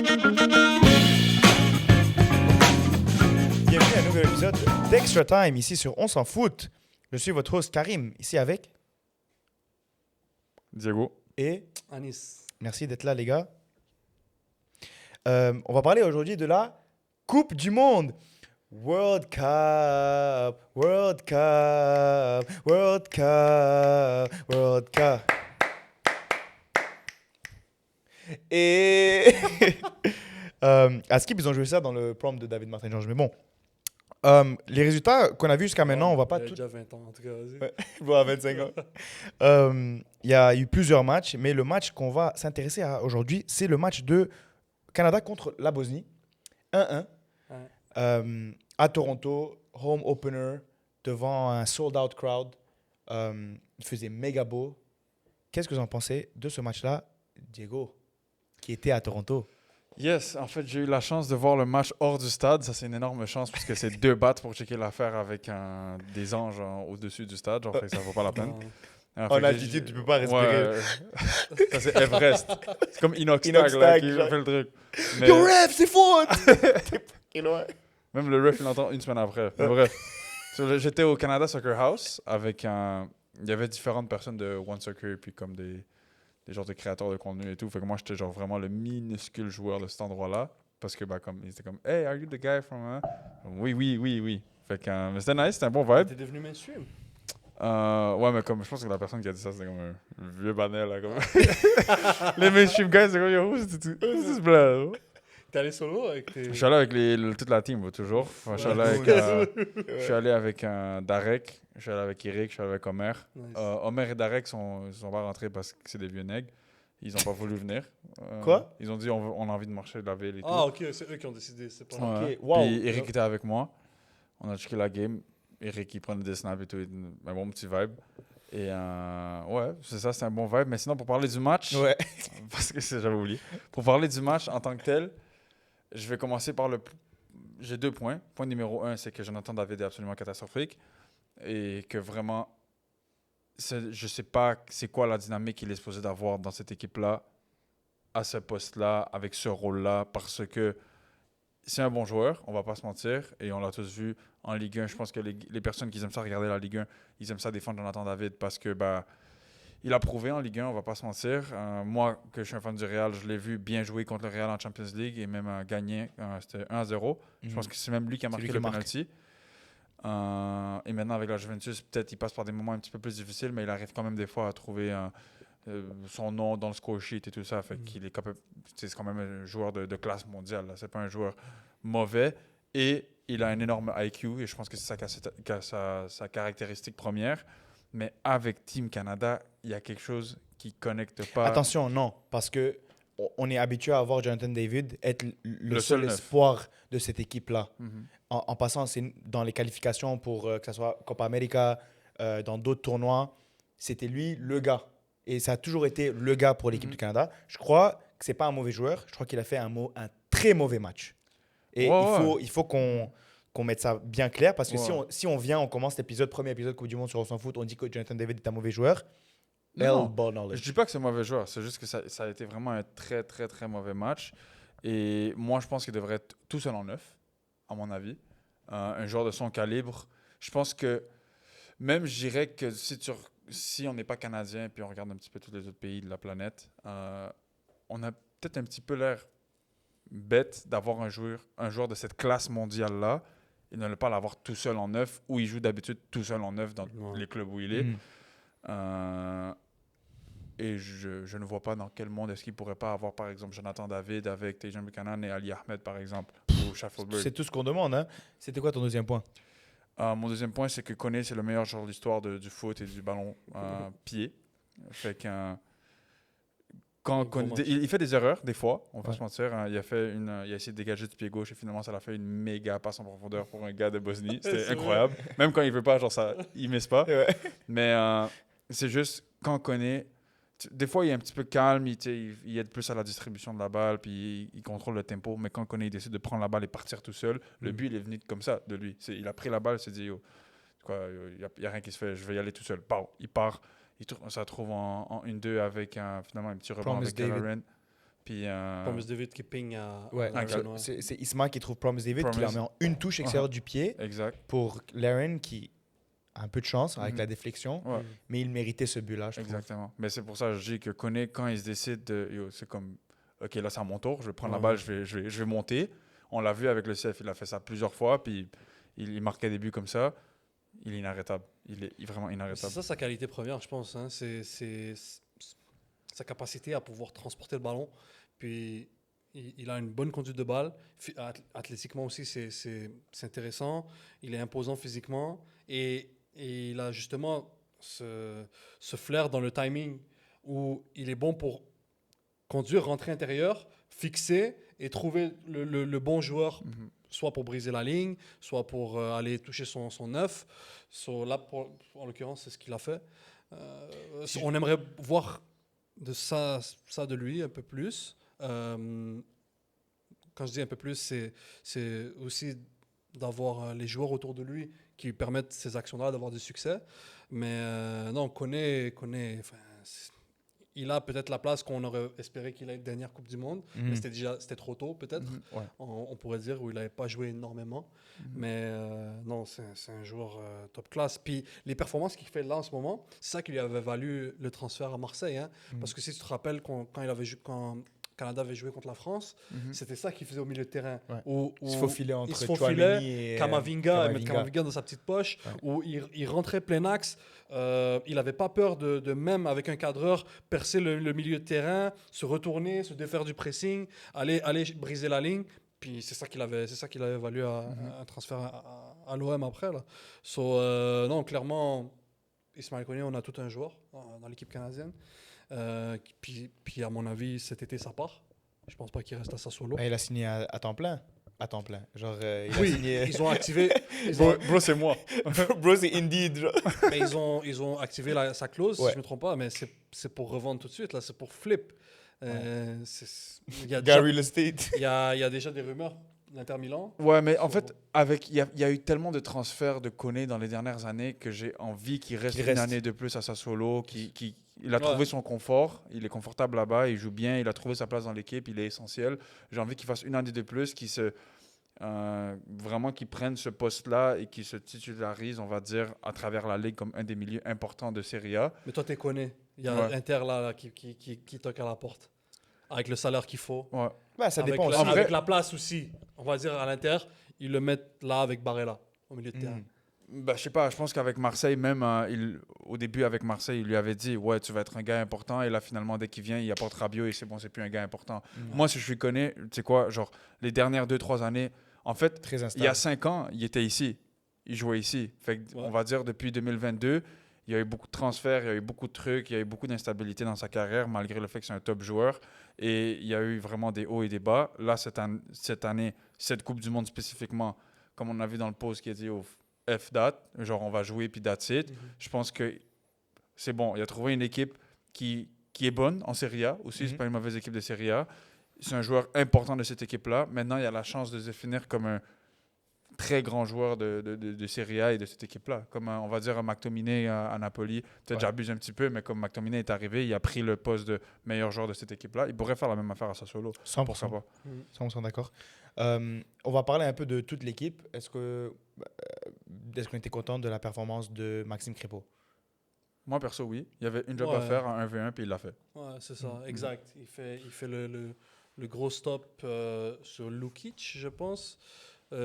Bienvenue à un nouvel épisode d'Extra Time ici sur On s'en fout. Je suis votre host Karim, ici avec Diego. et Anis. merci d'être là les gars. On va parler aujourd'hui de la Coupe du Monde. World Cup, World Cup, World Cup, World Cup. Et à Skip, ils ont joué ça dans le prompt de David Martin George. Mais bon, les résultats qu'on a vus jusqu'à maintenant, on va pas Il a tout. déjà 20 ans, en tout cas, vas-y. Ouais. Bon, à 25 ans. Il y a eu plusieurs matchs, mais le match qu'on va s'intéresser à aujourd'hui, c'est le match de Canada contre la Bosnie. 1-1. Ouais. À Toronto, home opener, devant un sold-out crowd. Il faisait méga beau. Qu'est-ce que vous en pensez de ce match-là, Diego, qui était à Toronto? Yes, en fait, j'ai eu la chance de voir le match hors du stade. Ça, c'est une énorme chance puisque c'est 2 battes pour checker l'affaire avec des anges au-dessus du stade. Genre, fait que ça vaut pas la peine. Non. Fait En que altitude, tu peux pas respirer. Ouais, ça, c'est Everest. C'est comme Inox Inox Tag, là, Tag, qui genre. fait le truc. Mais Yo, ref, c'est faute! T'es loin. même le ref, il l'entend une semaine après. Mais bref. J'étais au Canada Soccer House avec un... Il y avait différentes personnes de One Soccer puis comme des genres de créateurs de contenu et tout. Fait que moi, j'étais genre vraiment le minuscule joueur de cet endroit-là. Parce que, bah, comme, ils étaient comme, hey, are you the guy from... Oui. Fait que, mais c'était nice, c'était un bon vibe. T'es devenu mainstream. Ouais, mais comme, je pense que la personne qui a dit ça, c'était comme un vieux banel, là, comme... Les mainstream guys, c'est comme, yo, c'est ce blanc. T'es allé solo avec tes... Je suis allé avec toute la team, toujours. Enfin, je suis allé avec Darek, je suis allé avec Eric, je suis allé avec Omer. Nice. Omer et Darek sont pas rentrés parce que c'est des vieux nègres. Ils ont pas voulu venir. Quoi? Ils ont dit on a envie de marcher de la ville et tout. Ah, ok, c'est eux qui ont décidé, c'est pas moi. Ouais. Ok, wow. Puis Eric était avec moi. On a checké la game. Eric, il prenait des snaps et tout. Un bon petit vibe. Et ouais, c'est ça, c'est un bon vibe. Mais sinon, pour parler du match, Ouais. parce que j'avais oublié. Pour parler du match en tant que tel, je vais commencer par j'ai 2 points. Point numéro 1, c'est que Jonathan David est absolument catastrophique. Et que vraiment, je sais pas c'est quoi la dynamique qu'il est supposé d'avoir dans cette équipe-là, à ce poste-là, avec ce rôle-là, parce que c'est un bon joueur, on va pas se mentir, et on l'a tous vu en Ligue 1. Je pense que les personnes qui aiment ça regarder la Ligue 1, ils aiment ça défendre Jonathan David parce que bah, il a prouvé en Ligue 1, on va pas se mentir. Moi, que je suis un fan du Real, je l'ai vu bien jouer contre le Real en Champions League et même gagner. C'était 1-0. Je pense que c'est même lui qui a marqué le penalty. Et maintenant, avec la Juventus, peut-être il passe par des moments un petit peu plus difficiles, mais il arrive quand même des fois à trouver son nom dans le score sheet et tout ça. Fait qu'il est capable, c'est quand même un joueur de classe mondiale. Là. C'est pas un joueur mauvais. Et il a un énorme IQ et je pense que c'est sa caractéristique première. Mais avec Team Canada, il y a quelque chose qui connecte pas. Attention, non, parce que on est habitué à voir Jonathan David être le seul neuf. espoir de cette équipe-là. Mhm. En passant, c'est dans les qualifications pour que ce soit Copa América, dans d'autres tournois, c'était lui le gars. Et ça a toujours été le gars pour l'équipe du Canada. Je crois que c'est pas un mauvais joueur. Je crois qu'il a fait un très mauvais match. Et il faut qu'on mette ça bien clair parce que si on vient, on commence premier épisode Coupe du Monde sur On s'en fout, on dit que Jonathan David est un mauvais joueur. Non, Ball knowledge. je dis pas que c'est un mauvais joueur, c'est juste que ça a été vraiment un très très très mauvais match. Et moi, je pense qu'il devrait être tout seul en neuf, à mon avis. Un joueur de son calibre. Je pense que même je dirais que si on n'est pas canadien puis on regarde un petit peu tous les autres pays de la planète, on a peut-être un petit peu l'air bête d'avoir un joueur de cette classe mondiale-là et de ne pas l'avoir tout seul en neuf où il joue d'habitude tout seul en neuf dans les clubs où il est. Et je ne vois pas dans quel monde est-ce qu'il ne pourrait pas avoir, par exemple, Jonathan David avec Tajon Buchanan et Ali Ahmed, par exemple, ou Sheffield. C'est tout ce qu'on demande. Hein? C'était quoi ton deuxième point? Mon deuxième point, c'est que Koné, c'est le meilleur joueur de l'histoire du foot et du ballon pied. Fait que il fait des erreurs, des fois, on va pas se mentir. Hein. Il a essayé de dégager du pied gauche et finalement, ça l'a fait une méga passe en profondeur pour un gars de Bosnie. C'était incroyable. Même quand il veut pas, genre ça, il mise pas. Mais c'est juste, quand Koné, des fois, il est un petit peu calme, il aide plus à la distribution de la balle, puis il contrôle le tempo. Mais quand Koné décide de prendre la balle et partir tout seul, le but, il est venu comme ça de lui. Il a pris la balle, il s'est dit, yo, il n'y a rien qui se fait, je vais y aller tout seul. Il part, ça trouve en 1-2 avec finalement un petit rebond avec Kelleran. Puis, Promise David qui ping à Ouais, Laren, ouais. c'est Isma qui trouve Promise David, qui la Promise. met en une touche extérieure du pied exact. pour Laren qui a un peu de chance avec Mhm. la déflexion, Ouais. mais il méritait ce but-là, je trouve. Exactement. Mais c'est pour ça que je dis que Koné, quand il se décide de. Yo, c'est comme, OK, là, c'est à mon tour, je vais prendre la Ouais. balle, je vais monter. On l'a vu avec le CF, il a fait ça plusieurs fois, puis il marquait des buts comme ça. Il est inarrêtable. Il est vraiment C'est inarrêtable. ça sa qualité première, je pense. Hein. C'est sa capacité à pouvoir transporter le ballon. Puis il a une bonne conduite de balle. Athlétiquement aussi, c'est intéressant. Il est imposant physiquement. Et il a justement ce flair dans le timing où il est bon pour conduire, rentrer intérieur, fixer et trouver le bon joueur, Mhm. soit pour briser la ligne, soit pour aller toucher son neuf. Là, en l'occurrence, c'est ce qu'il a fait. On aimerait voir de ça de lui un peu plus. Quand je dis un peu plus, c'est aussi d'avoir les joueurs autour de lui qui lui permettent ces actions-là d'avoir du succès. Mais non, enfin, il a peut-être la place qu'on aurait espéré qu'il ait une dernière Coupe du Monde, mais c'était trop tôt peut-être. Mhm. Ouais. On pourrait dire où il n'avait pas joué énormément. Mais non, c'est un joueur top classe. Puis les performances qu'il fait là en ce moment, c'est ça qui lui avait valu le transfert à Marseille. Hein. Parce que si tu te rappelles, quand Canada avait joué contre la France, Mhm. c'était ça qu'il faisait au milieu de terrain. Ouais. Où Il se faufilait entre il se Tchouaméni faufilait, et Kamavinga, et mettre Kamavinga dans sa petite poche, Ouais. où il rentrait plein axe. Il n'avait pas peur de même, avec un cadreur, percer le milieu de terrain, se retourner, se défaire du pressing, aller briser la ligne. Puis c'est ça qu'il avait valu un transfert à l'OM après. Là. Non, clairement, Ismaël Koné, on a tout un joueur dans l'équipe canadienne. Puis à mon avis, cet été, ça part. Je pense pas qu'il reste à Sassuolo. Il a signé à temps plein. À temps plein. Genre, il a Oui, signé. ils ont activé. Bro, c'est moi. Bro, c'est Indeed. Genre. Mais ils ont activé sa clause, si Ouais. je ne me trompe pas, mais c'est pour revendre tout de suite, là, c'est pour flip. Il y a Gary Estate. il y a déjà des rumeurs d'Inter Milan. Ouais, mais en Sur- fait, il y a eu tellement de transferts de Koné dans les dernières années que j'ai envie qu'il reste Qu'il une reste. année de plus à Sassuolo. Il a Ouais. trouvé son confort, il est confortable là-bas, il joue bien, il a trouvé sa place dans l'équipe, il est essentiel. J'ai envie qu'il fasse une année de plus, vraiment qu'il prenne ce poste-là et qu'il se titularise, on va dire, à travers la ligue comme un des milieux importants de Serie A. Mais toi, tu connais. Il y a Ouais. Inter là, qui toque à la porte. Avec le salaire qu'il faut. Ouais. Bah, ça avec dépend la, aussi. avec la place aussi. On va dire à l'Inter, ils le mettent là avec Barella, au milieu de terrain. Bah, je sais pas, je pense qu'avec Marseille, même au début avec Marseille, il lui avait dit ouais, tu vas être un gars important. Et là, finalement, dès qu'il vient, il apporte Rabiot et c'est bon, c'est plus un gars important. Moi, si je suis connais, tu sais quoi, genre les dernières 2-3 années, en fait, Très il y instable. a 5 ans, il était ici. Il jouait ici. Fait que, Ouais. on va dire depuis 2022, il y a eu beaucoup de transferts, il y a eu beaucoup de trucs, il y a eu beaucoup d'instabilité dans sa carrière, malgré le fait que c'est un top joueur. Et il y a eu vraiment des hauts et des bas. Là, cette année, cette Coupe du Monde spécifiquement, comme on a vu dans le post qui a dit au F-date, genre on va jouer puis that's it. Je pense que c'est bon. Il a trouvé une équipe qui est bonne en Serie A aussi. C'est pas une mauvaise équipe de Serie A. C'est un joueur important de cette équipe-là. Maintenant, il a la chance de se définir comme un très grand joueur de Serie A et de cette équipe-là. Comme on va dire un McTominay à Napoli. Peut-être Ouais. j'abuse un petit peu, mais comme McTominay est arrivé, il a pris le poste de meilleur joueur de cette équipe-là. Il pourrait faire la même affaire à Sassuolo. 100%. Pourquoi pas. 100% d'accord. On va parler un peu de toute l'équipe. Est-ce qu'on était content de la performance de Maxime Crépeau? Moi, perso, oui. Il y avait une job Ouais. à faire en 1v1, puis il l'a fait. Ouais, c'est ça, exact. Il fait le gros stop sur Lukic, je pense. Tous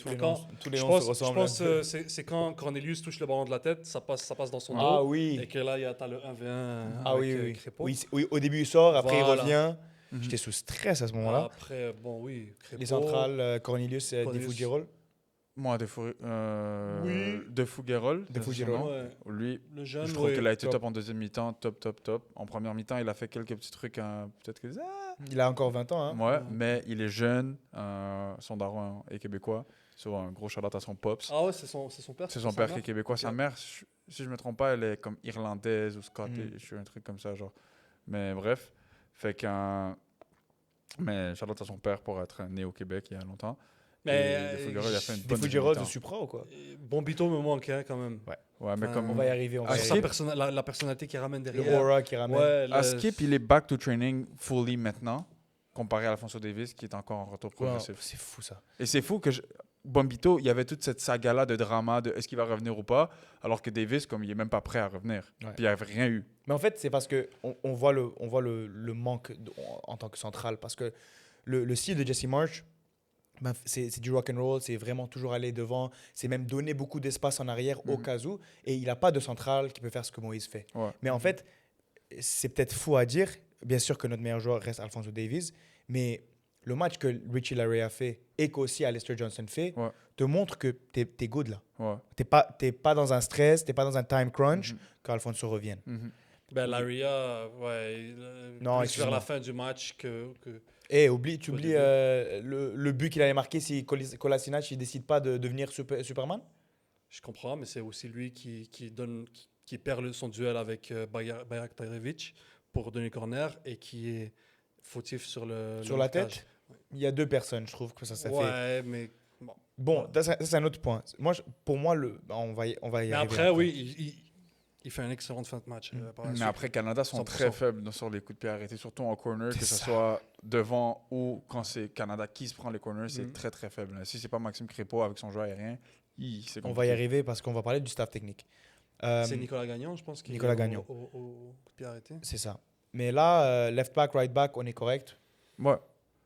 les quand- tous les je noms pense, se ressemblent. Je pense c'est quand Cornelius touche le ballon de la tête, ça passe dans son Ah dos. oui. Et que là, t'as le 1v1 Ah avec oui. Crépeau. Oui, oui, au début, il sort, après Voilà. il revient. Mhm. J'étais sous stress à ce moment-là. Après, bon, oui. Crépeau, Les centrales, Cornelius, Cornelius. Defugirol. Moi, De Fouguerol. De Fouguerol. Ouais. Lui, Le jeune, je trouve ouais. qu'il a été top. top en deuxième mi-temps, top. En première mi-temps, il a fait quelques petits trucs, peut-être que Il a encore 20 ans. Hein. ouais, mais il est jeune, son daron est québécois. C'est un gros shout-out à son pops. Ah ouais, c'est son père. C'est son sa père mère? qui est québécois. Sa Ok. mère, si je me trompe pas, elle est comme irlandaise ou scottish, un truc comme ça, genre. Mais bref, fait qu'un... Mais shout-out à son père pour être né au Québec il y a longtemps. Mais De Figueroa, il a fait une Des bonne Figueroa de deuxième Supra ou quoi? Bombito me manque quand même. mi-temps. Ouais, mais Enfin, comme On va y arriver. On va y Sa arriver. la personnalité qu'il ramène Le derrière. aura qui ramène. Ouais, à Skip, il est back to training fully maintenant, comparé à Alphonso Davies, qui est encore en retour Ouais, progressif. c'est fou ça. Et c'est fou que Bombito, il y avait toute cette saga-là de drama de est-ce qu'il va revenir ou pas, alors que Davis, comme il est même pas prêt à revenir. Ouais. Puis il n'y avait rien eu. Mais en fait, c'est parce que on voit le manque en tant que central. Parce que le style de Jesse Marsh, ben, c'est du rock and roll, c'est vraiment toujours aller devant, c'est même donner beaucoup d'espace en arrière au Mhm. cas où. Et il n'a pas de central qui peut faire ce que Moïse fait. Ouais. Mais en fait, c'est peut-être fou à dire. Bien sûr que notre meilleur joueur reste Alphonso Davies, mais le match que Richie Laryea a fait et qu'aussi Alistair Johnson fait Ouais. te montre que t'es good là. Ouais. T'es pas dans un stress, t'es pas dans un time crunch Mhm. qu'Alphonso revienne. Mhm. Ben, Laria, ouais, Non, plus vers excuse-moi. la fin du match que... Et tu Au oublies début. le but qu'il allait marquer si Kolasinac il décide pas de devenir Superman. Je comprends, mais c'est aussi lui qui perd son duel avec Bayraktarevic pour donner corner et qui est fautif sur Sur le la marquage. tête, il y a deux personnes, je trouve que ça fait. Ouais, mais bon. Bon, ça c'est un autre point. Pour moi, on va y Mais arriver. après, oui, il fait une excellente fin de match. par la Mais suite. après, Canada sont 100%. très faibles sur les coups de pied arrêtés, surtout en corner, C'est que ce ça. soit devant ou quand c'est Canada qui se prend les corners, c'est Mhm. très très faible. Si c'est pas Maxime Crépeau avec son jeu aérien, c'est On va y compliqué. arriver parce qu'on va parler du staff technique. C'est Nicolas Gagnon, je pense. Nicolas Gagnon. Au coup de pied arrêté. C'est ça. Mais là, left back, right back, on est correct. Ouais.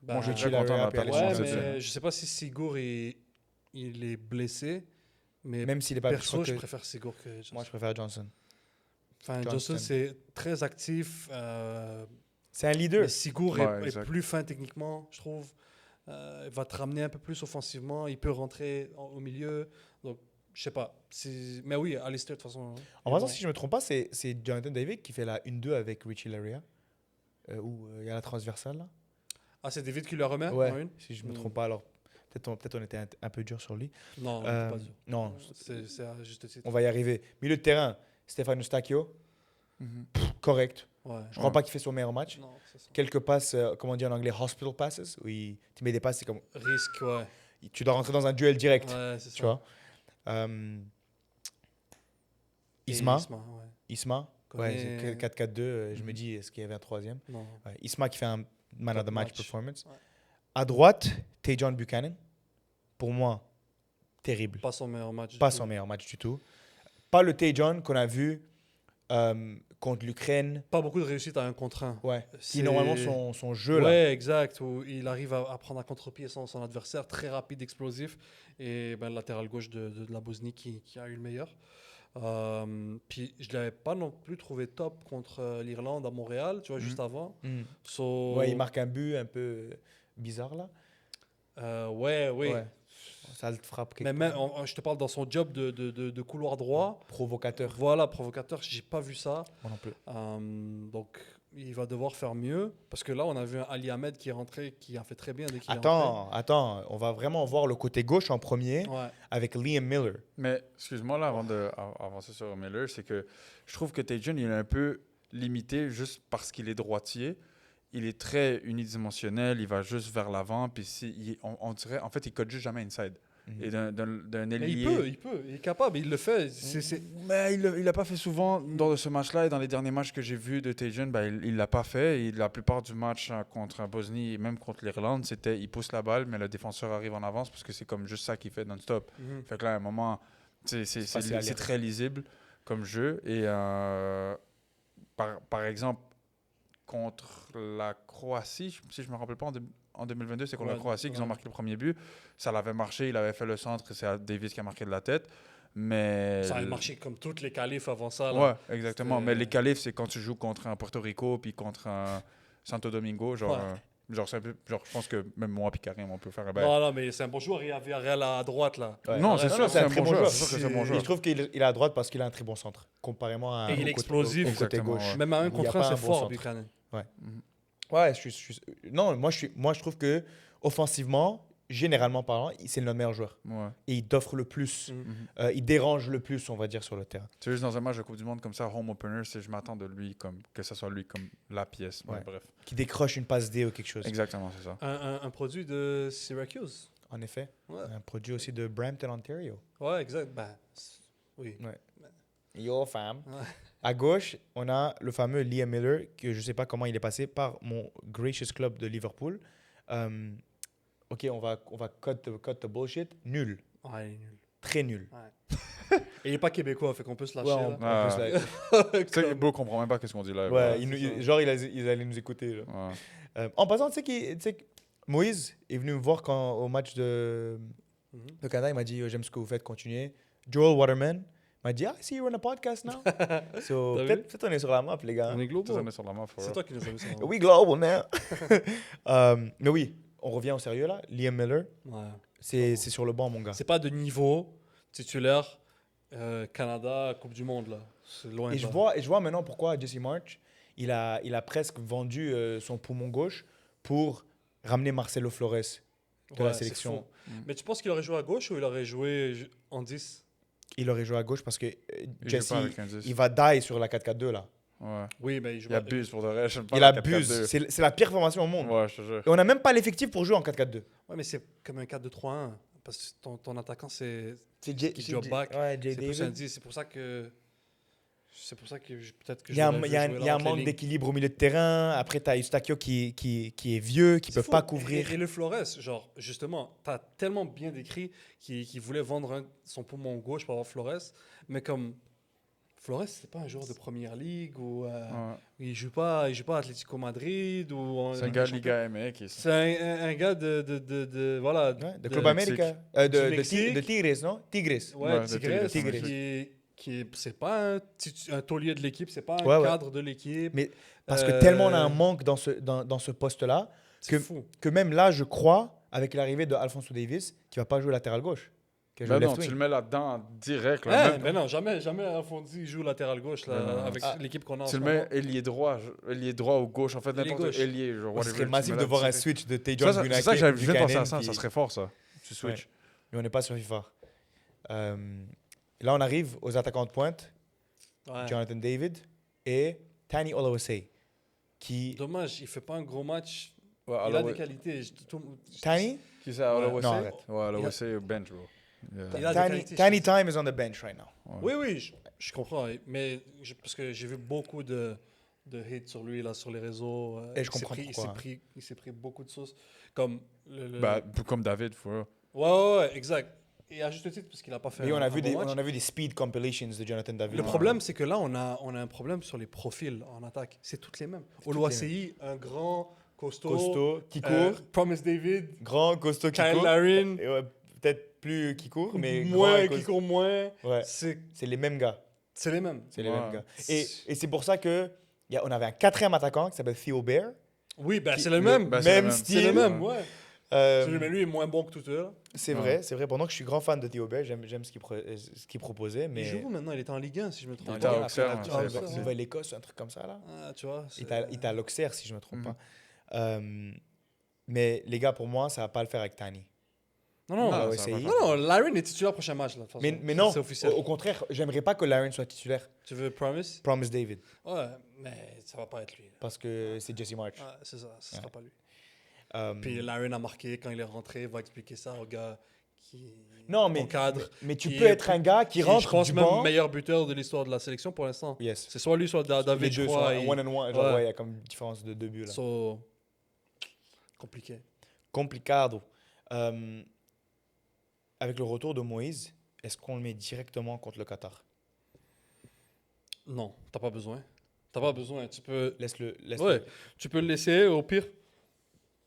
Ben, Moi, je suis Richie très content de Laryea la puis Alex performance ouais, cette Johnson. mais semaine. je sais pas si Sigour il est blessé. Mais Même s'il est pas. perso, je que- préfère Sigour que Johnson. Moi, je préfère Johnson. Enfin, Johnston. Johnson, c'est très actif. C'est un leader. Mais Sigour Ouais, est exact. plus fin techniquement, je trouve. Il va te ramener un peu plus offensivement. Il peut rentrer au milieu. Donc, je sais pas. Mais oui, Alistair, de toute façon. En il est passant, bon. si je me trompe pas, c'est Jonathan David qui fait la 1-2 avec Richie Laryea. Où il y a la transversale là. Ah, c'est David qui le remet Ouais, en une? si je me Mm. trompe pas, alors peut-être on était un peu dur sur lui. Non, Euh, pas dur. non, C'est à juste titre. on va y arriver. Milieu de terrain, Stefano Stacchio, Mhm. correct. Ouais. Je crois pas qu'il fait son meilleur match. Non, c'est ça. Quelques passes, comment on dit en anglais, hospital passes, où tu mets des passes, c'est comme Risque, ouais. tu dois rentrer dans un duel direct, Ouais, c'est ça. tu vois. Et Isma, ouais. Isma, Connais- ouais, c'est 4-4-2. Je me Mhm. dis, est-ce qu'il y avait un troisième? Non. Ouais, Isma qui fait un man of the Top match match. performance. Ouais. À droite, Tajon Buchanan. Pour moi, terrible. Pas son meilleur match. Pas du son tout. meilleur match du tout. Pas le Tajon qu'on a vu contre l'Ukraine. Pas beaucoup de réussite à un contre un. Ouais. Qui C'est- est normalement son jeu là. Ouais, exact. Où il arrive à prendre à contre-pied son adversaire, très rapide, explosif. Et ben, le latéral gauche de la Bosnie qui a eu le meilleur. Puis je ne l'avais pas non plus trouvé top contre l'Irlande à Montréal, tu vois, juste avant. Mm. So, Ouais, il marque un but un peu bizarre là. ouais, oui. Ouais. Ça le frappe quelque Mais même, part. je te parle dans son job de couloir droit. Provocateur. Voilà, provocateur, j'ai pas vu ça. Moi non plus. Donc, il va devoir faire mieux. Parce que là, on a vu un Ali Ahmed qui est rentré, qui a fait très bien dès qu'il est Attends, on va vraiment voir le côté gauche en premier rentré. Ouais. avec Liam Miller. Mais excuse-moi là avant d'avancer sur Miller, c'est que je trouve que Tajon il est un peu limité juste parce qu'il est droitier. Il est très unidimensionnel, il va juste vers l'avant, puis on dirait, en fait, il code juste jamais inside. Mhm. Et d'un Mais ailier. il est capable, il le fait. Mais il l'a pas fait souvent dans ce match-là et dans les derniers matchs que j'ai vus de Tajon, ben, il l'a pas fait. Et la plupart du match contre Bosnie et même contre l'Irlande, c'était il pousse la balle, mais le défenseur arrive en avance parce que c'est comme juste ça qu'il fait non-stop. Mhm. Fait que là, à un moment, c'est facile à lire. très lisible comme jeu. Et par exemple, contre la Croatie, si je ne me rappelle pas, en 2022, c'est contre la Ouais, Croatie qu'ils ouais. ont marqué le premier but. Ça l'avait marché, il avait fait le centre, et c'est Davis qui a marqué de la tête. Mais Ça a marché comme toutes les qualifs avant ça. Là. Ouais, exactement. C'était- Mais les qualifs, c'est quand tu joues contre un Porto Rico puis contre un Santo Domingo. Genre, Ouais. genre, je pense que même moi et Karim, on peut faire. Non, mais c'est un bon joueur. Il y avait Real à droite, là. Ouais. Non, c'est sûr, c'est un très bon joueur. joueur. C'est sûr que c'est un bon Et joueur. je trouve qu'il est à droite parce qu'il a un très bon centre, comparément à Et il est au côté- explosif. au côté Exactement, gauche. ouais. Même à un Il y a contre pas un, un c'est bon fort, centre. Buchanan. Ouais, non, moi je trouve que offensivement, généralement parlant, c'est le meilleur joueur. Ouais. Et il t'offre le plus. Mhm. Il dérange le plus, on va dire, sur le terrain. C'est juste dans un match de Coupe du Monde comme ça, home opener, je m'attends de lui que ce soit lui comme la pièce. Ouais, Ouais. bref. Qui décroche une passe D ou quelque chose. Exactement, c'est ça. Un produit de Syracuse. en effet. Ouais, Un produit aussi de Brampton, Ontario. ouais exact. Oui. Yo, fam. Ouais. À gauche, on a le fameux Liam Miller, que je ne sais pas comment il est passé par mon Gracious Club de Liverpool. Ok, on va cut the bullshit. Nul. Ouais, il est nul. Très nul. Et il est pas québécois, fait qu'on peut se lâcher. Ouais, là. on peut se la- Tu sais, Bro comprend même pas qu'est-ce qu'on dit là. Ouais, c'est ça. genre, ils allaient nous écouter. Là. Ouais. En passant, tu sais que Moïse est venu me voir au match de Canada. Il m'a dit, j'aime ce que vous faites, continuez. Joel Waterman m'a dit, I see you on a podcast now. So, T'as vu? peut-être on est sur la map, les gars. On est Tous global. on est sur la main, for C'est real. toi qui nous as mis ça. We global now. Mais oui, on revient au sérieux là. Liam Miller, Ouais. c'est sur le banc, mon gars. C'est pas de niveau titulaire Canada, Coupe du Monde, là. C'est loin Et de je là. vois maintenant pourquoi Jesse March, il a presque vendu son poumon gauche pour ramener Marcelo Flores de la Ouais, c'est sélection. fou. Mais tu penses qu'il aurait joué à gauche ou il aurait joué en 10? Il aurait joué à gauche parce que Il joue Jesse, pas avec un 10. il va die sur la 4-4-2 là. Ouais. Oui, mais il joue Il abuse pour de vrai. j'aime pas Il la abuse. 4-4-2. C'est la pire formation au monde. Ouais, je te jure. Et on n'a même pas l'effectif pour jouer en 4-4-2. Ouais, mais c'est comme un 4-2-3-1. Parce que ton attaquant, c'est C'est qui drop back. Ouais, Jay c'est plus un David. 10. C'est pour ça que peut-être que Il y a j'aurais vu jouer il y a là un entre les manque lignes. d'équilibre au milieu de terrain. Après, tu as Eustachio qui est vieux, qui ne C'est peut fou. pas couvrir. Et le Flores, genre, justement, t'as tellement bien décrit qu'il voulait vendre son poumon gauche pour avoir Flores, mais comme Flores, c'est pas un joueur de première ligue ou Ouais. il joue pas à Atlético Madrid ou en C'est un Ligue gars des de Champions. Liga MX. C'est un gars de voilà Ouais, de de- Club Mexique. América. Du Mexique. De Tigres, non? Tigres. Ouais, Ouais, de Tigres, Tigres, c'est pas un taulier de l'équipe, c'est pas un Ouais, ouais. cadre de l'équipe. Mais parce que tellement on a un Euh, manque dans ce poste-là c'est fou. que même là, je crois, avec l'arrivée de Alphonso Davis, qu'il va pas jouer latéral gauche. Qu'il va Ben jouer non, left tu wing. le mets là-dedans direct. Là. Hein, Même- mais non, jamais Alfonsi joue latéral gauche là, Ben non. avec Ah, l'équipe qu'on a en Tu ce le moment. mets ailier droit ou gauche. En fait, Ailier n'importe gauche. quel ailier. Genre, Ce whatever, serait tu massif mets de là voir un direct. switch de Ça, Tejon ça, Bunaké. c'est ça que je viens de penser à Buchanan, ça. puis- Ça serait fort, ça. Tu switch. Mais on n'est pas sur FIFA. Là, on arrive aux attaquants de pointe, Ouais. Jonathan David et Tani Olawase. Qui... Dommage, il fait pas un gros match. Ouais, Il a alors, des ouais. qualités. Tani? Qui c'est Olawase? Non, arrête. Ouais, Olawase au bench, bro. Il a Yeah. des Tani, qualités, Tani je time is on the bench right now. Oui, oui, je comprends. Mais parce que j'ai vu beaucoup de hate sur lui là, sur les réseaux. Et je comprends pourquoi. Il s'est pris beaucoup de sauce. Comme Bah, comme David, faut. ouais, exact. Et à juste titre, parce qu'il a pas fait Et on un a vu bon match. on a vu des speed compilations de Jonathan David. Le problème, c'est que là, on a un problème sur les profils en attaque. C'est toutes les mêmes. Oluwaseyi, un grand, costaud, Costaud, qui euh, court. Promise David, Grand, costaud, qui Kyle court. Larin, Et ouais, peut-être plus qui court, mais grand moins, et qui costaud. court moins. Ouais, C'est c'est les mêmes gars. les mêmes. C'est les Ouais. mêmes gars. Et c'est pour ça que on avait un quatrième attaquant qui s'appelle Theo Bear. Oui, ben, Qui- c'est le même. ben, c'est le même même. C'est le style. même, ouais. Euh, Mais lui est moins bon que tout à c'est Ouais. vrai, c'est vrai. Pendant que je suis grand fan de Theo Bear, j'aime ce qu'il proposait. Mais Il joue où maintenant? Il était en Ligue 1, si je me trompe Dans Il pas. était à le- Auxerre, après, ouais, la- ça, la- il est parti. Nouvelle-Écosse, un truc comme ça là. Ah, tu vois. Il était à l'Auxerre, si je me trompe Mhm. pas. Mais les gars, pour moi, ça va pas le faire avec Tani. Non, non, On va ça va essayer. pas. non, non, Larin est titulaire prochain match. Là, de toute façon. Mais non, C'est officiel. au contraire, j'aimerais pas que Larin soit titulaire. Tu veux Promise? Promise David, Ouais, mais ça va pas être lui. là. parce que c'est Jesse March. Ouais, c'est ça, ce sera pas lui. Euh, Puis Larin a marqué quand il est rentré, va expliquer ça au gars qui non, mais, ton cadre. mais tu qui peux est- être un gars qui je rentre pense du même banc. meilleur buteur de l'histoire de la sélection pour l'instant. Yes. C'est soit lui, soit Les David, je deux sont crois. un one and one. Genre, Ouais. ouais, il y a comme une différence de 2 buts là. So, compliqué. Complicado. Avec le retour de Moïse, est-ce qu'on le met directement contre le Qatar? Non, t'as pas besoin. T'as pas besoin. Tu peux, Laisse-le. ouais, tu peux le laisser. Au pire,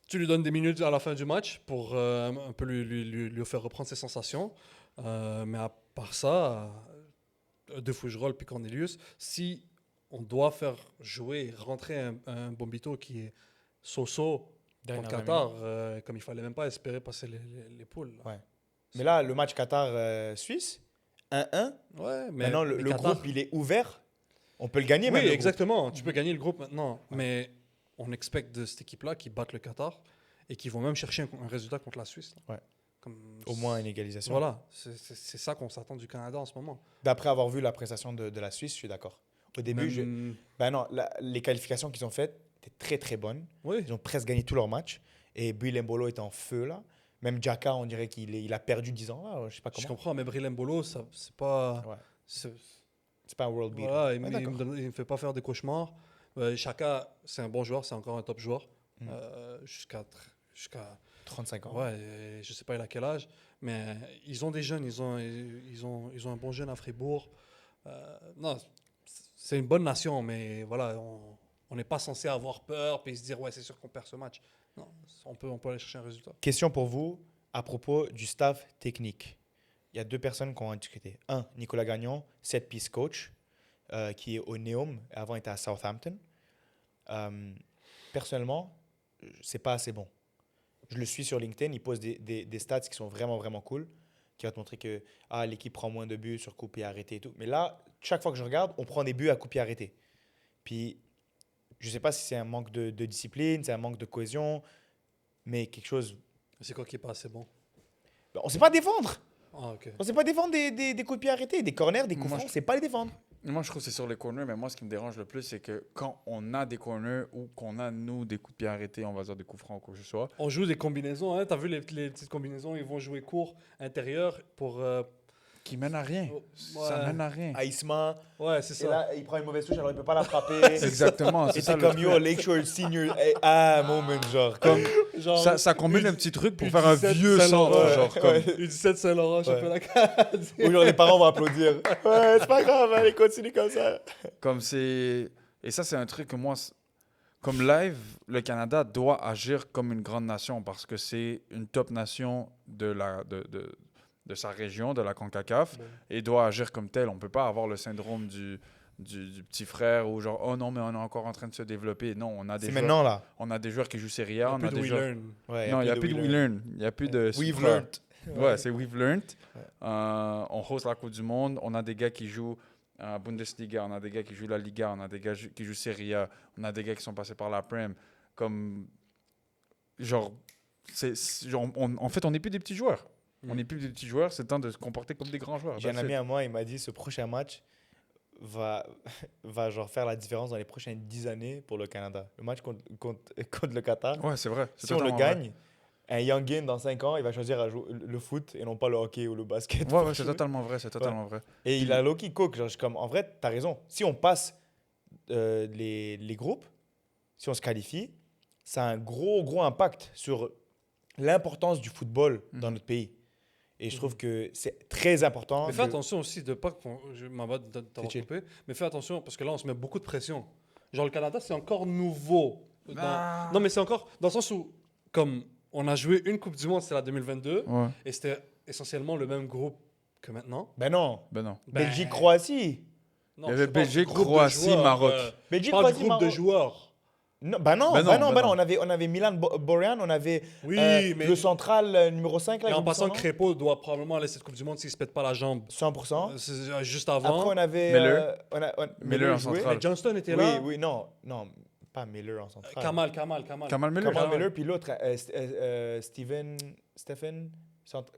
tu lui donnes des minutes à la fin du match pour un peu lui faire reprendre ses sensations. Mais à part ça, De Fougerolles puis Cornelius, si on doit faire jouer, rentrer un Bombito qui est so-so contre Qatar, comme il fallait même pas espérer passer les poules. Là. Ouais. Mais là, le match Qatar-Suisse, 1-1. Ouais, mais Maintenant, mais le Qatar- groupe, il est ouvert. On peut le gagner Oui, même. le groupe. exactement. Tu peux gagner le groupe maintenant, mais on expecte de cette équipe-là qui batte le Qatar et qui vont même chercher un résultat contre la Suisse. Là. Ouais. Comme Au moins une égalisation. Voilà, c'est ça qu'on s'attend du Canada en ce moment. D'après avoir vu la prestation de la Suisse, je suis d'accord. Au début, Même- ben non, les qualifications qu'ils ont faites étaient très très bonnes. Oui, Ils ont presque gagné tous leurs matchs. Et Bill Mbolo est en feu là. Même Jaka, on dirait il a perdu 10 ans. Là, je sais pas Je comment. comprends, mais Bril Mbolo, c'est pas. Ouais. c'est- C'est pas un world beater. Voilà, Ouais, d'accord. il me fait pas faire des cauchemars. Chaka, c'est un bon joueur, c'est encore un top joueur. Mm. Jusqu'à 35 ans. ouais, je sais pas il a quel âge, mais ils ont des jeunes, ils ont un bon jeune à Fribourg. Non, c'est une bonne nation, mais voilà, on n'est pas censé avoir peur et se dire ouais c'est sûr qu'on perd ce match. Non, on peut aller chercher un résultat. Question pour vous à propos du staff technique. Il y a 2 personnes qui ont discuté. Un, Nicolas Gagnon, 7-piece coach, qui est au Neom, avant était à Southampton. Personnellement, c'est pas assez bon. Je le suis sur LinkedIn, il pose des stats qui sont vraiment, vraiment cool, qui va te montrer que l'équipe prend moins de buts sur coup pied arrêté et tout. Mais là, chaque fois que je regarde, on prend des buts à coup pied arrêté. Puis, je sais pas si c'est un manque de discipline, c'est un manque de cohésion, mais quelque chose... C'est quoi qui est pas assez bon? Ben, on sait pas défendre. Ah ok. On sait pas défendre des coups de pied arrêtés, des corners, des coups Moi, francs, on sait pas les défendre. Moi, je trouve que c'est sur les corners, mais moi, ce qui me dérange le plus, c'est que quand on a des corners ou qu'on a, nous, des coups de pied arrêtés, on va dire des coups francs ou quoi que ce soit. On joue des combinaisons, hein? T'as vu les petites combinaisons, ils vont jouer court intérieur pour. Qui mènent à rien. Ouais. Ça mène à rien. Haïssement, Ouais, c'est et ça. là, il prend une mauvaise touche, alors il peut pas la frapper. Exactement. Et C'est ça, c'est le comme yo, Lakeshore Senior, moment, genre. Comme, Genre, ça combine un petit truc pour U17 faire un vieux Saint-Laurent, centre. ouais, Genre, comme, U17 Saint-Laurent, championnat Ou genre les parents vont applaudir. Ouais, c'est pas grave, allez, continue comme ça. comme c'est. Et ça, c'est un truc que moi. Comme live, le Canada doit agir comme une grande nation parce que c'est une top nation de sa région, de la CONCACAF, Ouais. et doit agir comme tel. On ne peut pas avoir le syndrome du petit frère ou genre, oh non, mais on est encore en train de se développer. Non, on a des C'est joueurs, maintenant, là. on a des joueurs qui jouent Serie Il y A, a on plus a de des We joueurs. Learn. Ouais, Non, il n'y a plus de We Learn. Il n'y a plus de. We've Supra. learned. Ouais, c'est We've Learned. Ouais. On host la Coupe du Monde. On a des gars qui jouent Bundesliga, on a des gars qui jouent la Liga, on a des gars qui jouent Serie A, on a des gars qui sont passés par la Prem. Comme. Genre. Genre en fait, on n'est plus des petits joueurs. Mm. On n'est plus des petits joueurs, c'est le temps de se comporter comme des grands joueurs. J'ai un That's ami it. à moi, il m'a dit ce prochain match va genre faire la différence dans les prochaines 10 années pour le Canada. Le match contre le Qatar. Ouais, c'est vrai. c'est Si on le totalement vrai. gagne, un youngin dans 5 ans, il va choisir à jouer le foot et non pas le hockey ou le basket. Ouais, pour ouais, c'est jouer. totalement vrai. C'est totalement vrai. Et il a low-key cook. Genre, je suis comme, en vrai, t'as raison. Si on passe les groupes, si on se qualifie, ça a un gros impact sur l'importance du football dans notre pays. Et je trouve que c'est très important. Mais fais attention aussi de pas je m'en vais t'avoir chill. coupé, mais fais attention parce que là on se met beaucoup de pression. Genre le Canada c'est encore nouveau. Ah. Non mais c'est encore dans le sens où comme on a joué une Coupe du Monde, c'était la 2022 Ouais. et c'était essentiellement le même groupe que maintenant. Ben non. Ben non. Ben, Belgique, Croatie. non, Il y je avait parle Belgique, du groupe de Croatie, joueurs, Maroc. Belgique, je parle du Croatie, groupe de Maroc. joueurs. Non, On avait Milan Borjan, on avait Oui, mais le central numéro 5. Là, et en j'oublie son passant nom. Crépeau doit probablement aller cette Coupe du Monde s'il se pète pas la jambe 100%. juste Après, avant. on avait. Miller. Miller en jouait. central. Mais Johnston était Oui, là. oui, non, pas Miller en central. Kamal. Kamal Miller. Kamal Miller, puis l'autre, Stephen,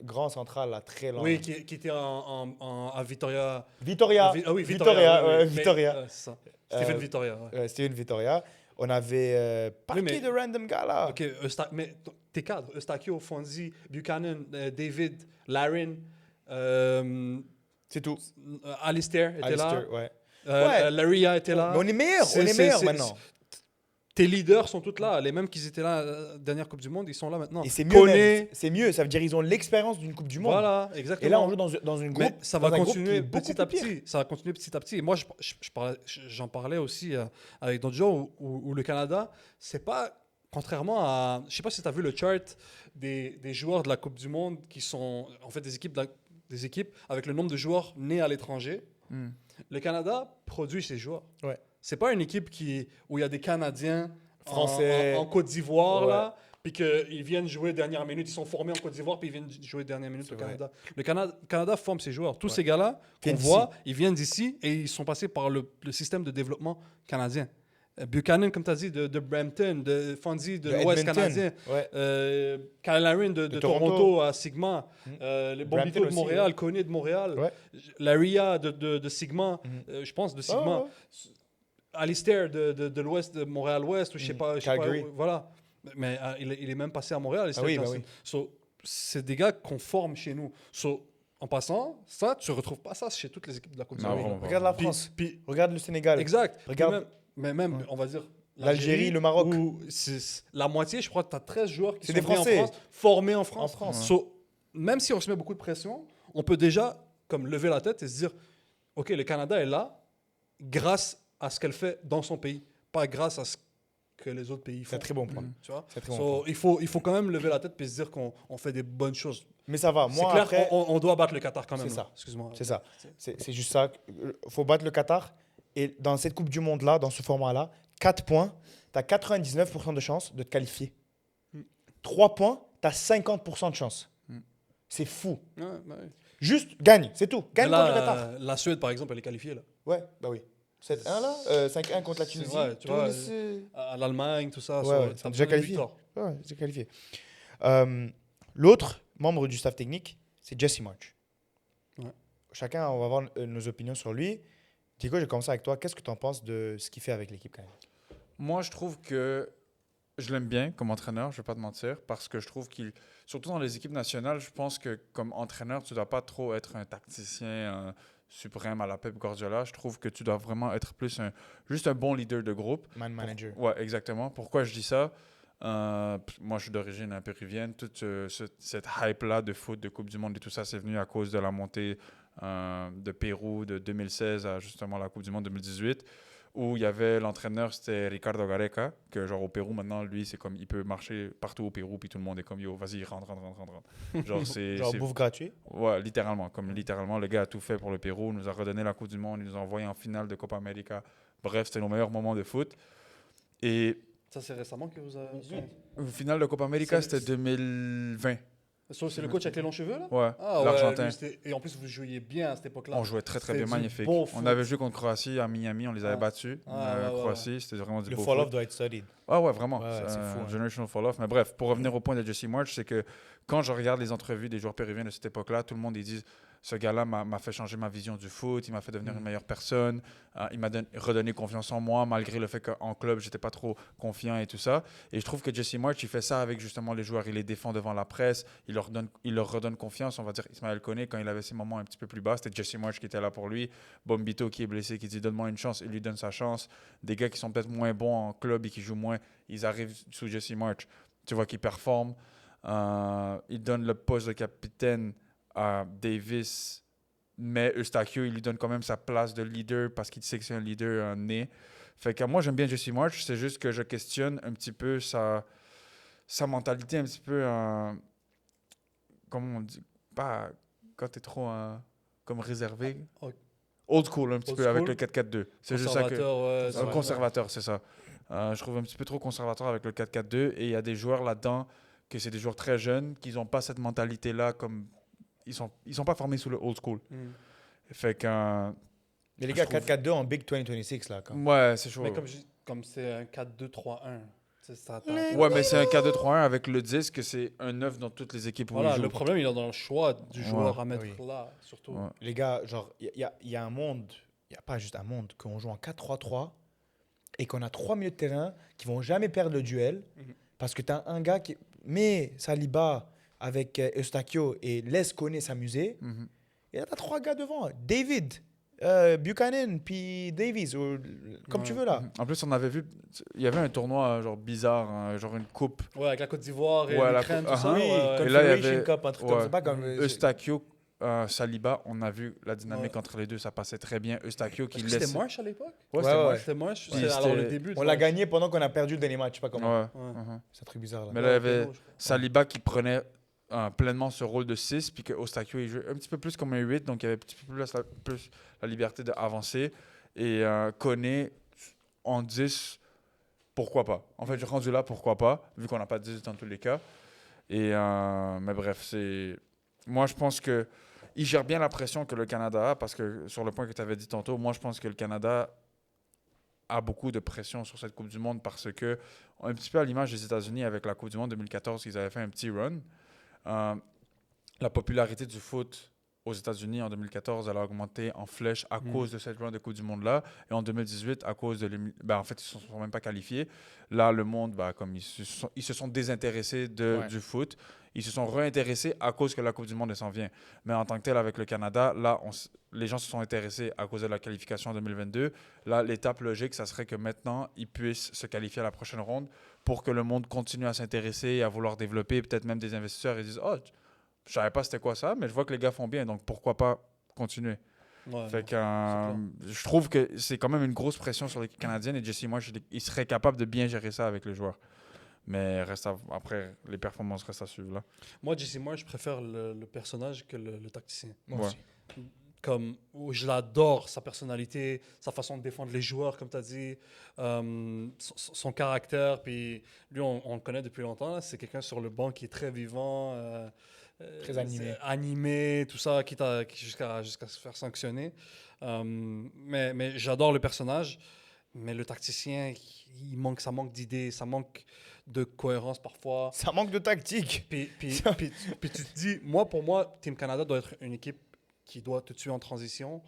grand central, là, très long. Oui, qui était à Vitoria. Vitoria. Ah oui, Vitoria. oui, ouais, oui. Vitoria. Mais, c'est ça. Stephen Euh, Vitoria. Ouais. Steven Vitoria. On avait paquet mais- de random gars là. Ok, mais tes cadres, Eustachio, Fonzi, Buchanan, David, Larin, C'est tout. Alistair était Alistair, là, ouais. Ouais. Laria était là. Mais on est meilleurs, C'est- maintenant. Tes leaders sont tous là. Les mêmes qui étaient là dernière Coupe du Monde, ils sont là maintenant. Et c'est mieux, Koné, même. C'est mieux, ça veut dire qu'ils ont l'expérience d'une Coupe du Monde. voilà, exactement. Et là, on joue dans une groupe. Mais ça va dans un groupe qui continuer est beaucoup petit à plus pire. petit. Ça va continuer petit à petit. Et moi, j'en parlais aussi avec d'autres gens où le Canada, c'est pas, contrairement à. Je sais pas si tu as vu le chart des joueurs de la Coupe du Monde qui sont en fait des équipes avec le nombre de joueurs nés à l'étranger. Hmm. Le Canada produit ses joueurs. Ouais. C'est pas une équipe où il y a des Canadiens Français. en Côte d'Ivoire, Ouais. là, puis qu'ils viennent jouer dernière minute. Ils sont formés en Côte d'Ivoire, puis ils viennent jouer dernière minute C'est au vrai. Canada. Le Canada forme ses joueurs. Tous Ouais. ces gars-là qu'on Viennent voit, ils viennent d'ici et ils sont passés par le système de développement canadien. Buchanan, comme tu as dit, de Brampton, de Fonzie, de l'Ouest Edmonton. canadien. Ouais. Kyle Larin de Toronto. Toronto à Sigma. Mhm. Les Brampton Bombito de aussi, Montréal, ouais. Koné de Montréal. Ouais. Laria de Sigma, Mhm. je pense, de Ah, Sigma. ouais. Alistair de l'Ouest, de Montréal-Ouest, ou je sais pas. Calgary. Voilà. Mais il est même passé à Montréal, Alistair Ah oui, bah Johnson. oui. So, c'est des gars qu'on forme chez nous. En passant, ça, tu ne retrouves pas ça chez toutes les équipes de la Coupe du Non, Monde. vraiment pas. Regarde la Puis- France. puis- Regarde le Sénégal. Exact. Regarde. Mais même, on va dire. L'Algérie, le Maroc. où la moitié, je crois que tu as 13 joueurs qui C'est sont des nés en Français. France, formés en France. En France. So, même si on se met beaucoup de pression, on peut déjà comme lever la tête et se dire OK, le Canada est là grâce à ce qu'elle fait dans son pays, pas grâce à ce que les autres pays C'est un font. très bon point. Tu vois? C'est un très bon So, point. il faut quand même lever la tête et se dire qu'on fait des bonnes choses. Mais ça va. C'est Moi, clair, après, on doit battre le Qatar quand même. C'est là. ça. Excuse-moi. c'est ça. C'est juste ça. Il faut battre le Qatar. Et dans cette Coupe du Monde-là, dans ce format-là, 4 points, tu as 99% de chances de te qualifier. 3 points, tu as 50% de chance. C'est fou. Ouais, bah oui. Juste gagne, c'est tout. Gagne Mais là, contre le Qatar. la Suède, par exemple, elle est qualifiée là. Ouais, bah oui. 7-1 là, 5-1 contre la Tunisie. vrai, tu vois, Tunis, À l'Allemagne, tout ça. Ouais, so, ouais, t'as c'est déjà besoin de qualifié. victoire. Ouais, c'est qualifié. L'autre membre du staff technique, c'est Jesse March. Ouais. Chacun, on va avoir nos opinions sur lui. Diego, je vais commencer avec toi. Qu'est-ce que tu en penses de ce qu'il fait avec l'équipe quand même? Moi, je trouve que je l'aime bien comme entraîneur, je vais pas te mentir, parce que je trouve qu'il, surtout dans les équipes nationales, je pense que comme entraîneur, tu dois pas trop être un tacticien suprême à la Pep Guardiola. Je trouve que tu dois vraiment être plus juste un bon leader de groupe. Man manager. Ouais, exactement. Pourquoi je dis ça? Moi, je suis d'origine péruvienne. Toute cette hype-là de foot, de Coupe du Monde et tout ça, c'est venu à cause de la montée de Pérou de 2016 à justement la Coupe du Monde 2018, où il y avait l'entraîneur, c'était Ricardo Gareca, que genre au Pérou, maintenant, lui, c'est comme, il peut marcher partout au Pérou, puis tout le monde est comme, yo, vas-y, rentre. Genre, Genre bouffe gratuit. Ouais, littéralement. Comme littéralement, le gars a tout fait pour le Pérou, nous a redonné la Coupe du Monde, il nous a envoyé en finale de Copa América. Bref, c'était nos meilleurs moments de foot. Et Ça, c'est récemment que vous avez. finale de Copa América, C'est- c'était 2020. C'est le coach avec les longs cheveux, là? Ouais, Ah, ouais, l'Argentin. lui, et en plus, vous jouiez bien à cette époque-là. On jouait très C'était bien, du magnifique. bon On foot. avait joué contre Croatie à Miami, on les avait Ah. battus. Ah, ouais, Croatie, c'était vraiment du Le beau fall-off foot. doit être solide. Ah ouais, vraiment. Ouais, c'est c'est un fou, hein. generational fall-off. Mais bref, pour revenir au point de Jesse March, c'est que quand je regarde les entrevues des joueurs péruviens de cette époque-là, tout le monde ils disent ce gars-là m'a fait changer ma vision du foot, il m'a fait devenir une meilleure personne, il m'a redonné confiance en moi, malgré le fait qu'en club, j'étais pas trop confiant et tout ça. Et je trouve que Jesse March, il fait ça avec justement les joueurs. Il les défend devant la presse, il leur redonne confiance. On va dire Ismaël Koné, quand il avait ses moments un petit peu plus bas, c'était Jesse March qui était là pour lui. Bombito qui est blessé, qui dit donne-moi une chance, il lui donne sa chance. Des gars qui sont peut-être moins bons en club et qui jouent moins, ils arrivent sous Jesse March. Tu vois qu'ils performent. Il donne le poste de capitaine à Davis, mais Eustachio, il lui donne quand même sa place de leader parce qu'il sait que c'est un leader né. Fait que moi, j'aime bien Jesse March, c'est juste que je questionne un petit peu sa mentalité un petit peu, comment on dit, pas quand t'es trop comme réservé. Ok. Old school un petit Old peu avec school. le 4-4-2. C'est juste ça que... Conservateur, ouais, Un c'est vrai. conservateur, c'est ça. Je trouve un petit peu trop conservateur avec le 4-4-2 et il y a des joueurs là-dedans que c'est des joueurs très jeunes qui n'ont pas cette mentalité-là comme ils sont pas formés sous le old school. Mm. Fait que Mais les Je gars, trouve- 4-4-2 en Big 2026 là. Quand même. ouais, c'est chaud. Mais comme c'est un 4-2-3-1, c'est ça. Ouais, mais c'est un 4-2-3-1 avec le disque, c'est un 9 dans toutes les équipes où Voilà, ils jouent. le problème, il est dans le choix du joueur Ouais. à mettre Oui. là, surtout. Ouais. Les gars, genre, il y a un monde, il n'y a pas juste un monde, qu'on joue en 4-3-3 et qu'on a 3 milieux de terrain qui vont jamais perdre le duel Mhm. parce que tu as un gars qui met Saliba avec Eustachio et laisse Koné s'amuser. Mhm. Et là, tu as 3 gars devant. David, Buchanan, puis Davies, ou, comme Ouais. tu veux là. En plus, on avait vu, il y avait un tournoi genre bizarre, genre une coupe. Ouais, avec la Côte d'Ivoire et Ouais, la l'Ukraine, coupe- tout ça. Oui, ouais, ouais. Et là, il y Confederation avait- Cup, un truc comme ouais. ça. C'est pas comme. Eustachio, Saliba, on a vu la dynamique Ouais. entre les deux, ça passait très bien. Eustachio qui Est-ce que laisse. c'était Marsh à l'époque? Ouais, Ouais, c'était ouais. Marsh. C'était Marsh. Puis C'est alors le c'était- début. de On l'a Marsh. gagné pendant qu'on a perdu le dernier match. Je sais pas comment. Ouais. Ouais. Mhm. C'est un truc bizarre là. Mais là, il y avait Péro, je crois. Saliba qui prenait pleinement ce rôle de 6, puis que Eustachio il jouait un petit peu plus comme un 8, donc il y avait un petit peu plus la liberté d'avancer. Et Koné en 10, pourquoi pas? En fait, j'ai rendu là, pourquoi pas, vu qu'on n'a pas de 10 dans tous les cas. Et, mais bref, moi, je pense que il gère bien la pression que le Canada a, parce que sur le point que tu avais dit tantôt, moi, je pense que le Canada a beaucoup de pression sur cette Coupe du Monde parce que, un petit peu à l'image des États-Unis avec la Coupe du Monde 2014, ils avaient fait un petit run. La popularité du foot aux États-Unis en 2014, elle a augmenté en flèche à cause de cette round de Coupe du Monde-là. Et en 2018, à cause de en fait, ils ne se sont même pas qualifiés. Là, le monde, comme ils se sont désintéressés du foot. Ils se sont réintéressés à cause que la Coupe du Monde s'en vient. Mais en tant que tel, avec le Canada, là, les gens se sont intéressés à cause de la qualification en 2022. Là, l'étape logique, ça serait que maintenant, ils puissent se qualifier à la prochaine ronde pour que le monde continue à s'intéresser et à vouloir développer. Peut-être même des investisseurs, ils disent « Oh, je savais pas c'était quoi ça, mais je vois que les gars font bien, donc pourquoi pas continuer ?» Fait que je trouve que c'est quand même une grosse pression sur l'équipe canadienne et Jesse Marsh, il serait capable de bien gérer ça avec les joueurs. Mais après, les performances restent à suivre. Là. Moi, Jesse Marsh, je préfère le personnage que le tacticien. Moi aussi. Où je l'adore, sa personnalité, sa façon de défendre les joueurs, comme tu as dit, son caractère. Puis lui, on le connaît depuis longtemps. Là. C'est quelqu'un sur le banc qui est très vivant, très animé, tout ça, jusqu'à se faire sanctionner. Mais j'adore le personnage. Mais le tacticien, ça manque d'idées, ça manque de cohérence parfois. Ça manque de tactique. Puis tu te dis, pour moi, Team Canada doit être une équipe qui doit te tuer en transition.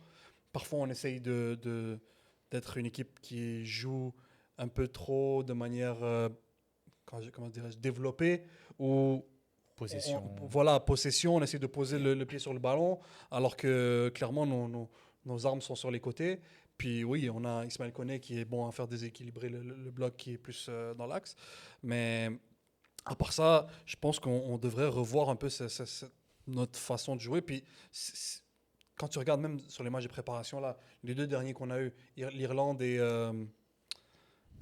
Parfois, on essaye d'être une équipe qui joue un peu trop de manière, comment dirais-je, développée. Ou possession. Possession, on essaie de poser le pied sur le ballon, alors que clairement, nos armes sont sur les côtés. Puis oui, on a Ismaël Koné qui est bon à faire déséquilibrer le bloc qui est plus dans l'axe. Mais à part ça, je pense qu'on devrait revoir un peu notre façon de jouer. Puis quand tu regardes même sur les matchs de préparation, là, les 2 derniers qu'on a eu, l'Irlande et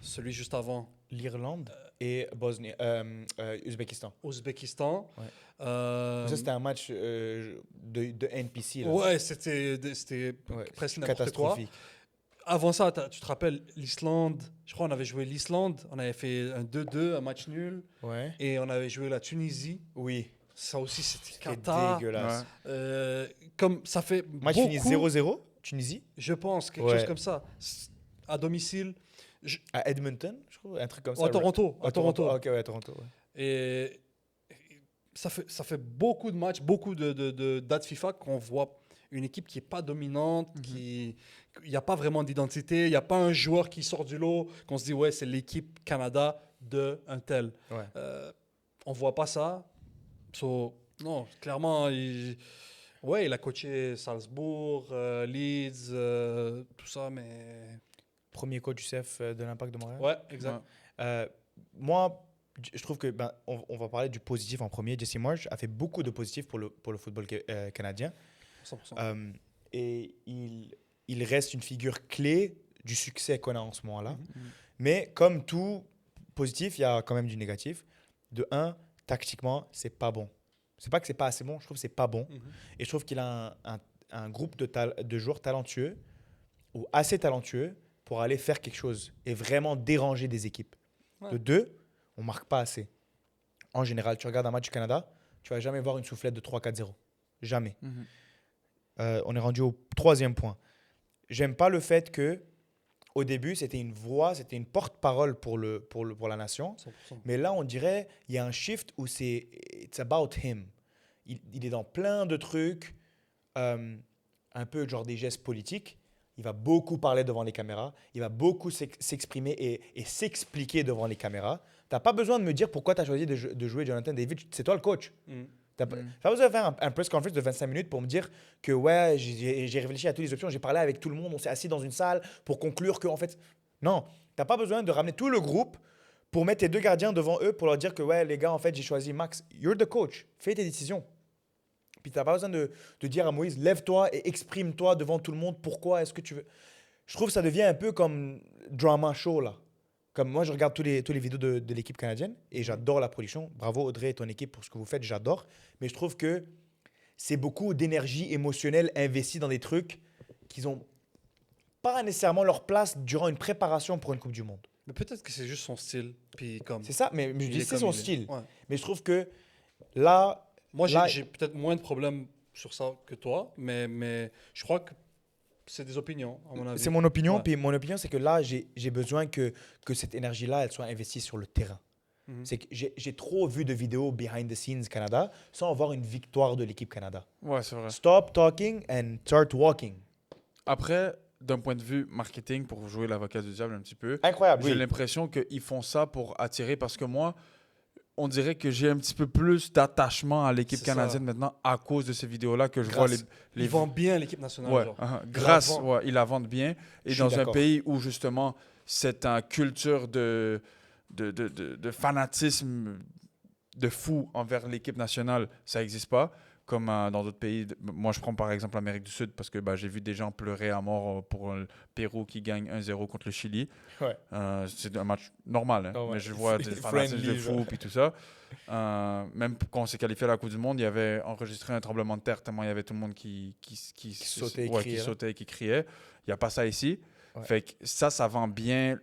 celui juste avant. L'Irlande et Uzbékistan. Ouzbékistan. Ouais. Ça, c'était un match de NPC. Là. Ouais, c'était presque n'importe quoi. Avant ça, tu te rappelles, l'Islande, je crois qu'on avait joué l'Islande, on avait fait un 2-2, un match nul, et on avait joué la Tunisie. Oui. Ça aussi, c'était dégueulasse. Comme ça fait match fini 0-0, Tunisie. Je pense, quelque chose comme ça. À domicile. À Edmonton, je crois, un truc comme ça. À Toronto. À Toronto. Ok, ouais, à Toronto. Ouais. Et ça fait beaucoup de matchs, beaucoup de dates FIFA qu'on voit une équipe qui n'est pas dominante, il n'y a pas vraiment d'identité, il n'y a pas un joueur qui sort du lot, qu'on se dit, ouais, c'est l'équipe Canada de un tel. Ouais. On ne voit pas ça. Non, clairement, il a coaché Salzbourg, Leeds, tout ça, mais... Premier coach du CF de l'Impact de Montréal. Ouais, exact. Moi, je trouve que on va parler du positif en premier. Jesse Marsh a fait beaucoup de positifs pour le football canadien. 100%. Et il reste une figure clé du succès qu'on a en ce moment-là. Mais comme tout positif, il y a quand même du négatif. De un, tactiquement, c'est pas bon. C'est pas que c'est pas assez bon, je trouve que c'est pas bon. Et je trouve qu'il a un groupe de joueurs talentueux ou assez talentueux pour aller faire quelque chose et vraiment déranger des équipes. Ouais. De deux, on marque pas assez. En général, tu regardes un match du Canada, tu vas jamais voir une soufflette de 3-4-0. Jamais. On est rendu au 3e point. J'aime pas le fait que au début, c'était une voix, c'était une porte-parole pour la nation. 100%. Mais là, on dirait il y a un shift où it's about him. Il est dans plein de trucs, un peu genre des gestes politiques. Il va beaucoup parler devant les caméras. Il va beaucoup s'exprimer et s'expliquer devant les caméras. Tu n'as pas besoin de me dire pourquoi tu as choisi de jouer Jonathan David. C'est toi le coach. Tu n'as pas besoin de faire un press conference de 25 minutes pour me dire que ouais, j'ai réfléchi à toutes les options, j'ai parlé avec tout le monde, on s'est assis dans une salle pour conclure que en fait... Non, tu n'as pas besoin de ramener tout le groupe pour mettre tes 2 gardiens devant eux pour leur dire que ouais, les gars, en fait, j'ai choisi Max. You're the coach. Fais tes décisions. Puis tu n'as pas besoin de dire à Moïse, lève-toi et exprime-toi devant tout le monde. Pourquoi est-ce que tu veux... Je trouve que ça devient un peu comme drama show, là. Comme moi, je regarde tous les vidéos de l'équipe canadienne et j'adore la production. Bravo Audrey et ton équipe pour ce que vous faites, j'adore. Mais je trouve que c'est beaucoup d'énergie émotionnelle investie dans des trucs qui n'ont pas nécessairement leur place durant une préparation pour une Coupe du Monde. Mais peut-être que c'est juste son style. Puis comme c'est ça, mais je dis c'est son style. Ouais. Mais je trouve que là... Moi, j'ai peut-être moins de problèmes sur ça que toi, mais je crois que c'est des opinions, à mon avis. C'est mon opinion, puis mon opinion, c'est que là, j'ai besoin que cette énergie-là, elle soit investie sur le terrain. C'est que j'ai trop vu de vidéos behind the scenes Canada sans avoir une victoire de l'équipe Canada. Ouais, c'est vrai. Stop talking and start walking. Après, d'un point de vue marketing, pour jouer l'avocat du diable un petit peu, Incroyable, j'ai oui. l'impression qu'ils font ça pour attirer parce que moi, on dirait que j'ai un petit peu plus d'attachement à l'équipe C'est ça. canadienne maintenant à cause de ces vidéos-là que je Grâce- vois les Ils vendent bien l'équipe nationale. Ouais, genre. grâce, vendent. ouais, ils la vendent bien. Et Je suis dans un d'accord. pays où justement c'est une culture de fanatisme de fou envers l'équipe nationale, ça n'existe pas. Comme dans d'autres pays. Moi, je prends par exemple l'Amérique du Sud parce que j'ai vu des gens pleurer à mort pour le Pérou qui gagne 1-0 contre le Chili. Ouais. C'est un match normal, hein, Ah ouais. mais je vois des fanatismes de Friendly, fou genre. puis tout ça. Même quand on s'est qualifié à la Coupe du Monde, il y avait enregistré un tremblement de terre tellement il y avait tout le monde qui sautait et ouais, criait, qui là. sautait et qui criait. Il n'y a pas ça ici. Ouais. Fait que ça vend bien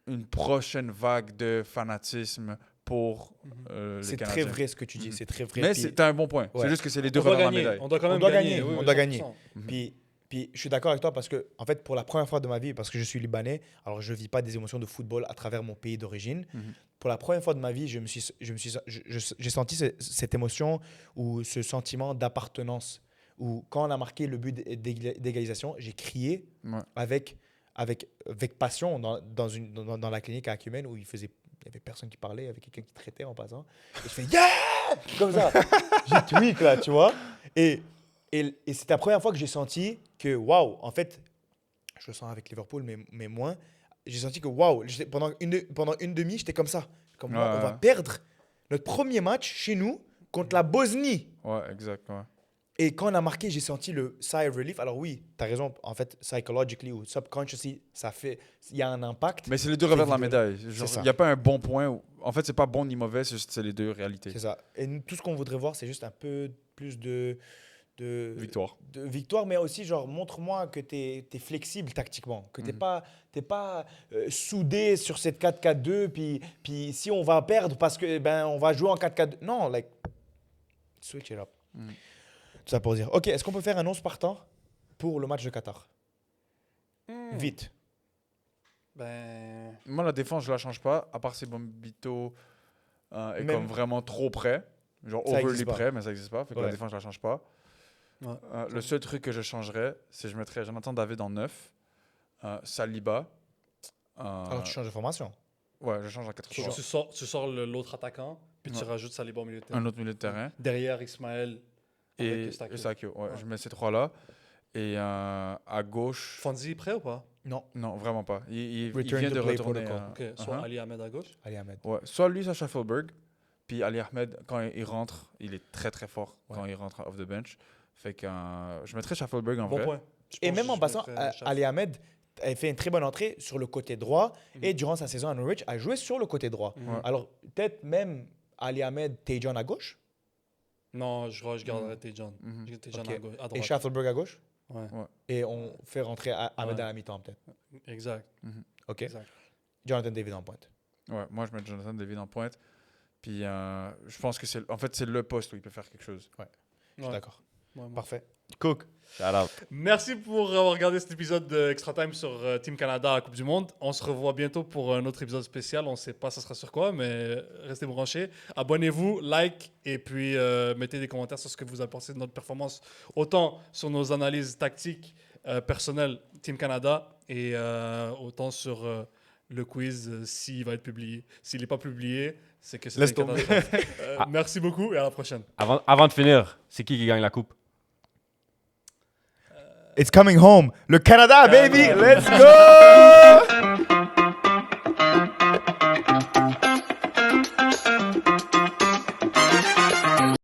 une prochaine vague de fanatisme pour les C'est très Canadiens. vrai ce que tu dis. C'est très vrai. Mais Puis- c'est un bon point. Ouais. C'est juste que c'est les deux On doit revers de la gagner. médaille. On doit quand même On doit gagner. gagner, oui, on oui, doit gagner. 100%. Puis je suis d'accord avec toi parce que, en fait, pour la première fois de ma vie, parce que je suis libanais, alors je ne vis pas des émotions de football à travers mon pays d'origine. Pour la première fois de ma vie, j'ai senti cette émotion ou ce sentiment d'appartenance. Où quand on a marqué le but d'égalisation, j'ai crié Ouais. avec passion dans la clinique à Acumen où il y avait personne qui parlait, il y avait quelqu'un qui traitait en passant. Et je fais yeah! Comme ça. J'ai tweak là, tu vois. Et c'était la première fois que j'ai senti que, waouh, en fait, je le sens avec Liverpool, mais moins. J'ai senti que, waouh, pendant une demi, j'étais comme ça. Comme moi, on va perdre notre premier match chez nous contre la Bosnie. Ouais, exact. Ouais. Et quand on a marqué, j'ai senti le sigh of relief. Alors oui, tu as raison, en fait, psychologically ou subconsciously, il y a un impact. Mais c'est les deux Ces revers de la vidéos-là. médaille. Il ça. n'y a pas un bon point. En fait, c'est pas bon ni mauvais, c'est les deux réalités. C'est ça. Et tout ce qu'on voudrait voir, c'est juste un peu plus de victoire, mais aussi genre montre-moi que tu es flexible tactiquement, que tu n'es pas soudé sur cette 4-4-2, puis si on va perdre parce que on va jouer en 4-4-2. Non, like, switch it up. Tout ça pour dire. Ok, est-ce qu'on peut faire un 11 partant pour le match de Qatar? Vite. Moi, la défense, je la change pas, à part si Bombito est Même- comme vraiment trop près. Genre Ça overly existe pas. près, mais ça n'existe pas. Fait que la Ouais. défense, je la change pas. Ouais. Le seul truc que je changerais, c'est que je mettrais Jonathan David en 9, Saliba. Alors tu changes de formation. Ouais, je change en 4 Tu sors l'autre attaquant, puis tu Ouais. rajoutes Saliba au milieu de terrain. Un autre milieu de terrain. Derrière Ismaël Et avec Eustakio. Eustakio. Ouais, Ouais. je mets ces trois-là. Et à gauche, Fonzie prêt ou pas? Non, non, vraiment pas. Il Return vient to de play retourner. protocol. Ok, soit Ali Ahmed à gauche. Ali Ahmed. Ouais, soit lui, soit Schaffelberg. Puis Ali Ahmed, quand il rentre, il est très très fort quand il rentre off the bench. Fait que je mettrais Schaffelberg en Bon vrai. point. Je Et pense même que en je passant, mettrais Schaff. Ali Ahmed a fait une très bonne entrée sur le côté droit et durant sa saison à Norwich a joué sur le côté droit. Mhm. Alors peut-être même Ali Ahmed, Tejan à gauche Non, je garderais Tejan. Mhm. Tejan Ok. à et droite. Schaffelberg à gauche Ouais. et on fait rentrer Ahmed Ouais. à la mi-temps peut-être. Exact. Ok. Exact. Jonathan David en pointe. Ouais, moi je mets Jonathan David en pointe. Puis je pense que c'est le poste où il peut faire quelque chose. Je suis d'accord. Ouais, moi. Parfait. Cook. Shout out. Merci pour avoir regardé cet épisode de Extra Time sur Team Canada à la Coupe du Monde. On se revoit bientôt pour un autre épisode spécial. On ne sait pas ça sera sur quoi, mais restez branchés. Abonnez-vous, like et puis mettez des commentaires sur ce que vous avez pensé de notre performance, autant sur nos analyses tactiques personnelles Team Canada et autant sur le quiz s'il va être publié. S'il n'est pas publié, c'est que c'est Laisse une catastrophe. Merci beaucoup et à la prochaine. Avant de finir, c'est qui gagne la coupe? It's coming home. Le Canada, baby. Let's go.